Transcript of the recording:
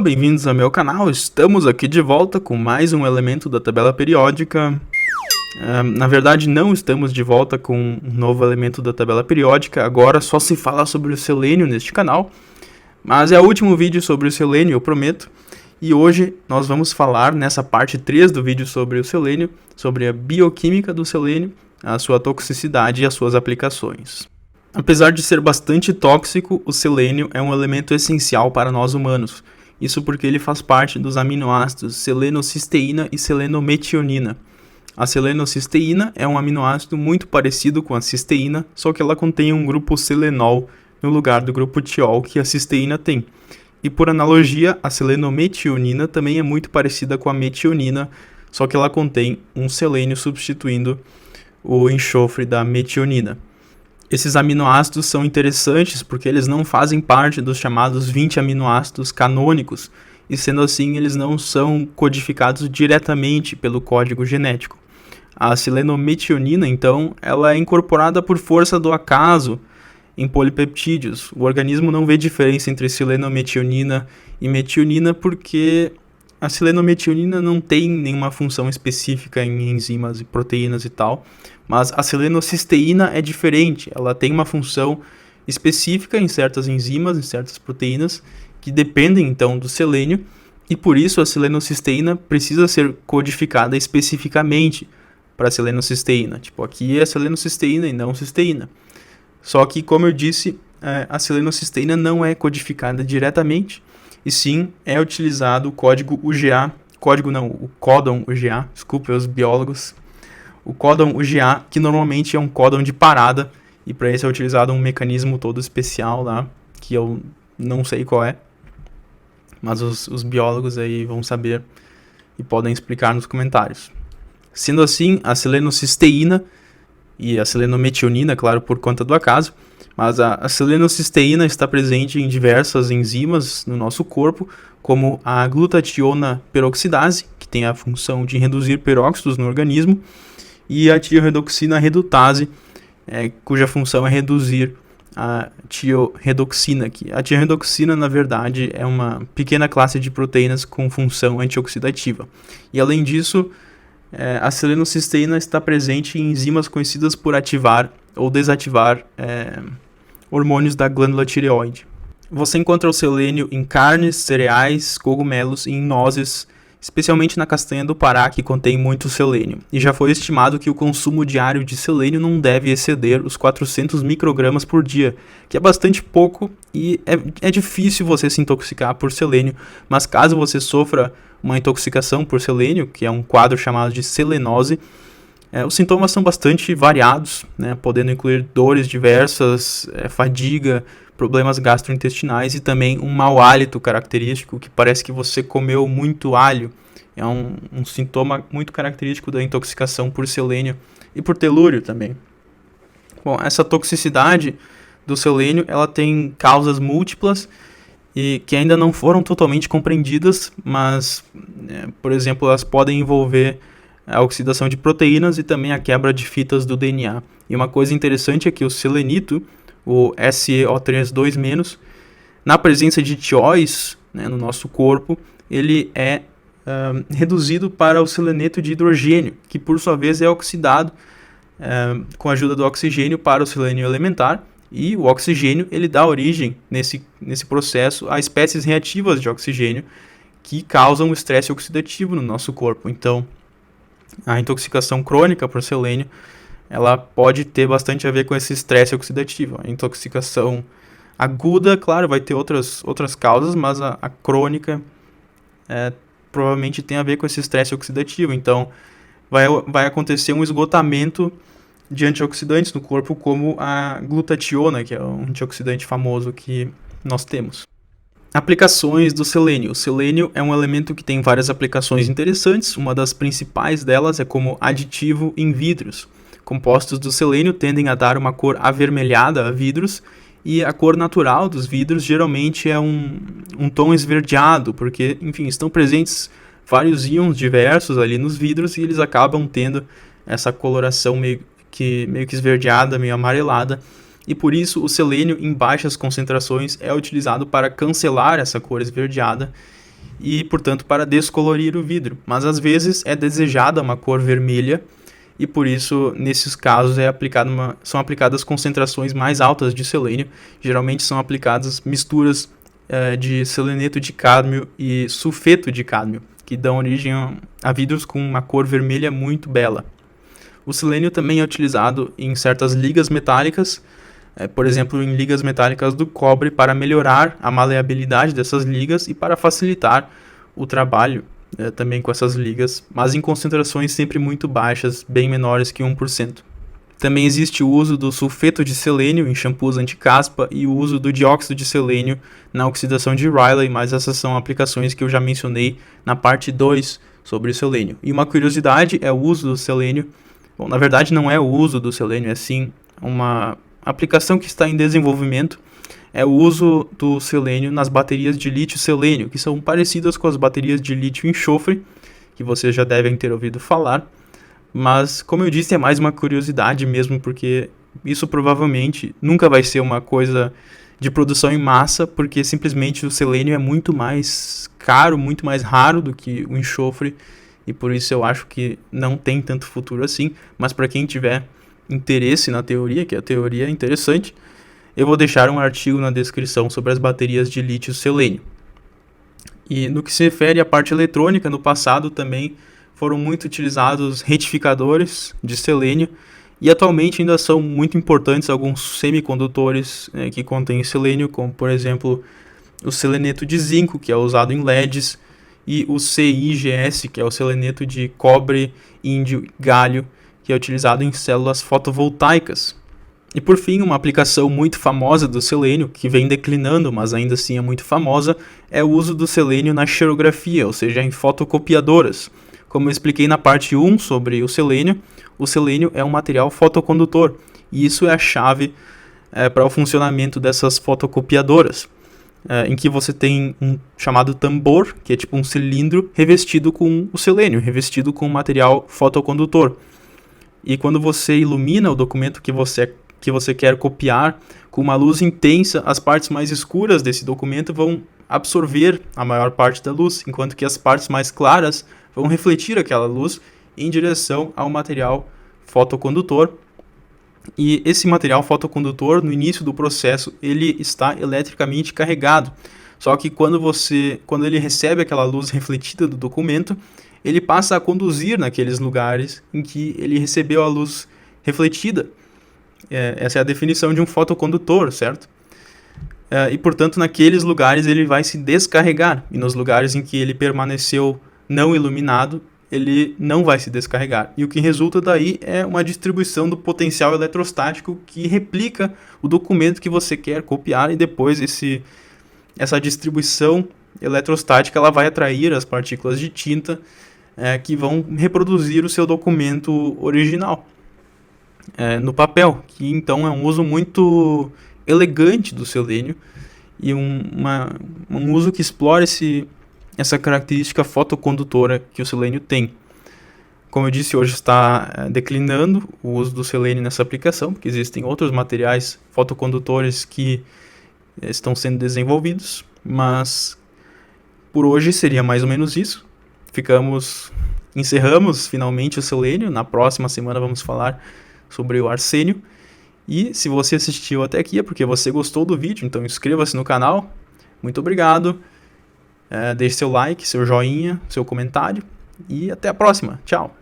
Bem-vindos ao meu canal, estamos aqui de volta com mais um elemento da tabela periódica. Na verdade não estamos de volta com um novo elemento da tabela periódica, agora só se fala sobre o selênio neste canal. Mas é o último vídeo sobre o selênio, eu prometo. E hoje nós vamos falar nessa parte 3 do vídeo sobre o selênio, sobre a bioquímica do selênio, a sua toxicidade e as suas aplicações. Apesar de ser bastante tóxico, o selênio é um elemento essencial para nós humanos. Isso porque ele faz parte dos aminoácidos selenocisteína e selenometionina. A selenocisteína é um aminoácido muito parecido com a cisteína, só que ela contém um grupo selenol no lugar do grupo tiol que a cisteína tem. E por analogia, a selenometionina também é muito parecida com a metionina, só que ela contém um selênio substituindo o enxofre da metionina. Esses aminoácidos são interessantes porque eles não fazem parte dos chamados 20 aminoácidos canônicos, e sendo assim eles não são codificados diretamente pelo código genético. A selenometionina, então, ela é incorporada por força do acaso em polipeptídeos. O organismo não vê diferença entre selenometionina e metionina porque a selenometionina não tem nenhuma função específica em enzimas e proteínas e tal, mas a selenocisteína é diferente, ela tem uma função específica em certas enzimas, em certas proteínas, que dependem então do selênio, e por isso a selenocisteína precisa ser codificada especificamente para a selenocisteína. Tipo, aqui é selenocisteína e não cisteína. Só que, como eu disse, a selenocisteína não é codificada diretamente, e sim é utilizado o código UGA, o códon UGA, desculpe os biólogos, o códon UGA, que normalmente é um códon de parada, e para isso é utilizado um mecanismo todo especial lá, que eu não sei qual é, mas os biólogos aí vão saber e podem explicar nos comentários. Sendo assim, a selenocisteína e a selenometionina, claro, por conta do acaso, mas a selenocisteína está presente em diversas enzimas no nosso corpo, como a glutationa peroxidase, que tem a função de reduzir peróxidos no organismo, e a tioredoxina redutase, cuja função é reduzir a tioredoxina. A tioredoxina, na verdade, é uma pequena classe de proteínas com função antioxidativa. E além disso, a selenocisteína está presente em enzimas conhecidas por ativar ou desativar hormônios da glândula tireoide. Você encontra o selênio em carnes, cereais, cogumelos e em nozes, especialmente na castanha do Pará, que contém muito selênio. E já foi estimado que o consumo diário de selênio não deve exceder os 400 microgramas por dia, que é bastante pouco e é difícil você se intoxicar por selênio, mas caso você sofra uma intoxicação por selênio, que é um quadro chamado de selenose, os sintomas são bastante variados, né, podendo incluir dores diversas, fadiga, problemas gastrointestinais e também um mau hálito característico, que parece que você comeu muito alho. É um sintoma muito característico da intoxicação por selênio e por telúrio também. Bom, essa toxicidade do selênio ela tem causas múltiplas e que ainda não foram totalmente compreendidas, mas, por exemplo, elas podem envolver a oxidação de proteínas e também a quebra de fitas do DNA. E uma coisa interessante é que o selenito, o SeO3-, na presença de tióis, né, no nosso corpo, ele é reduzido para o seleneto de hidrogênio, que por sua vez é oxidado com a ajuda do oxigênio para o selênio elementar, e o oxigênio ele dá origem, nesse processo, a espécies reativas de oxigênio que causam estresse oxidativo no nosso corpo. Então, a intoxicação crônica por selênio, ela pode ter bastante a ver com esse estresse oxidativo. A intoxicação aguda, claro, vai ter outras causas, mas a crônica provavelmente tem a ver com esse estresse oxidativo. Então, vai acontecer um esgotamento de antioxidantes no corpo, como a glutationa, que é um antioxidante famoso que nós temos. Aplicações do selênio. O selênio é um elemento que tem várias aplicações interessantes. Uma das principais delas é como aditivo em vidros. Compostos do selênio tendem a dar uma cor avermelhada a vidros, e a cor natural dos vidros geralmente é um tom esverdeado, porque, enfim, estão presentes vários íons diversos ali nos vidros e eles acabam tendo essa coloração meio que esverdeada, meio amarelada, e por isso o selênio em baixas concentrações é utilizado para cancelar essa cor esverdeada e, portanto, para descolorir o vidro. Mas às vezes é desejada uma cor vermelha e por isso, nesses casos, são aplicadas concentrações mais altas de selênio. Geralmente são aplicadas misturas de seleneto de cádmio e sulfeto de cádmio, que dão origem a vidros com uma cor vermelha muito bela. O selênio também é utilizado em certas ligas metálicas, por exemplo, em ligas metálicas do cobre, para melhorar a maleabilidade dessas ligas e para facilitar o trabalho também com essas ligas, mas em concentrações sempre muito baixas, bem menores que 1%. Também existe o uso do sulfeto de selênio em shampoos anti-caspa e o uso do dióxido de selênio na oxidação de Rayleigh, mas essas são aplicações que eu já mencionei na parte 2 sobre o selênio. E uma curiosidade é o uso do selênio. Bom, na verdade não é o uso do selênio, é sim uma aplicação que está em desenvolvimento, é o uso do selênio nas baterias de lítio-selênio, que são parecidas com as baterias de lítio-enxofre, que vocês já devem ter ouvido falar, mas, como eu disse, é mais uma curiosidade mesmo, porque isso provavelmente nunca vai ser uma coisa de produção em massa, porque simplesmente o selênio é muito mais caro, muito mais raro do que o enxofre, e por isso eu acho que não tem tanto futuro assim, mas para quem tiver interesse na teoria, que a teoria é interessante, eu vou deixar um artigo na descrição sobre as baterias de lítio-selênio. E no que se refere à parte eletrônica, no passado também foram muito utilizados retificadores de selênio, e atualmente ainda são muito importantes alguns semicondutores que contêm selênio, como por exemplo o seleneto de zinco, que é usado em LEDs, e o CIGS, que é o seleneto de cobre, índio e galho, que é utilizado em células fotovoltaicas. E por fim, uma aplicação muito famosa do selênio, que vem declinando, mas ainda assim é muito famosa, é o uso do selênio na xerografia, ou seja, em fotocopiadoras. Como eu expliquei na parte 1 sobre o selênio é um material fotocondutor, e isso é a chave para o funcionamento dessas fotocopiadoras, em que você tem um chamado tambor, que é tipo um cilindro revestido com o selênio, revestido com material fotocondutor. E quando você ilumina o documento que você quer copiar com uma luz intensa, as partes mais escuras desse documento vão absorver a maior parte da luz, enquanto que as partes mais claras vão refletir aquela luz em direção ao material fotocondutor. E esse material fotocondutor, no início do processo, ele está eletricamente carregado. Só que quando ele recebe aquela luz refletida do documento, ele passa a conduzir naqueles lugares em que ele recebeu a luz refletida. Essa é a definição de um fotocondutor, certo? E, portanto, naqueles lugares ele vai se descarregar. E nos lugares em que ele permaneceu não iluminado, ele não vai se descarregar. E o que resulta daí é uma distribuição do potencial eletrostático que replica o documento que você quer copiar, e depois essa distribuição eletrostática ela vai atrair as partículas de tinta que vão reproduzir o seu documento original no papel, que então é um uso muito elegante do selênio e um uso que explora essa característica fotocondutora que o selênio tem. Como eu disse, hoje está declinando o uso do selênio nessa aplicação, porque existem outros materiais fotocondutores que estão sendo desenvolvidos, mas por hoje seria mais ou menos isso. Encerramos finalmente o selênio. Na próxima semana vamos falar sobre o arsênio. E se você assistiu até aqui é porque você gostou do vídeo, então inscreva-se no canal. Muito obrigado. Deixe seu like, seu joinha, seu comentário e até a próxima. Tchau!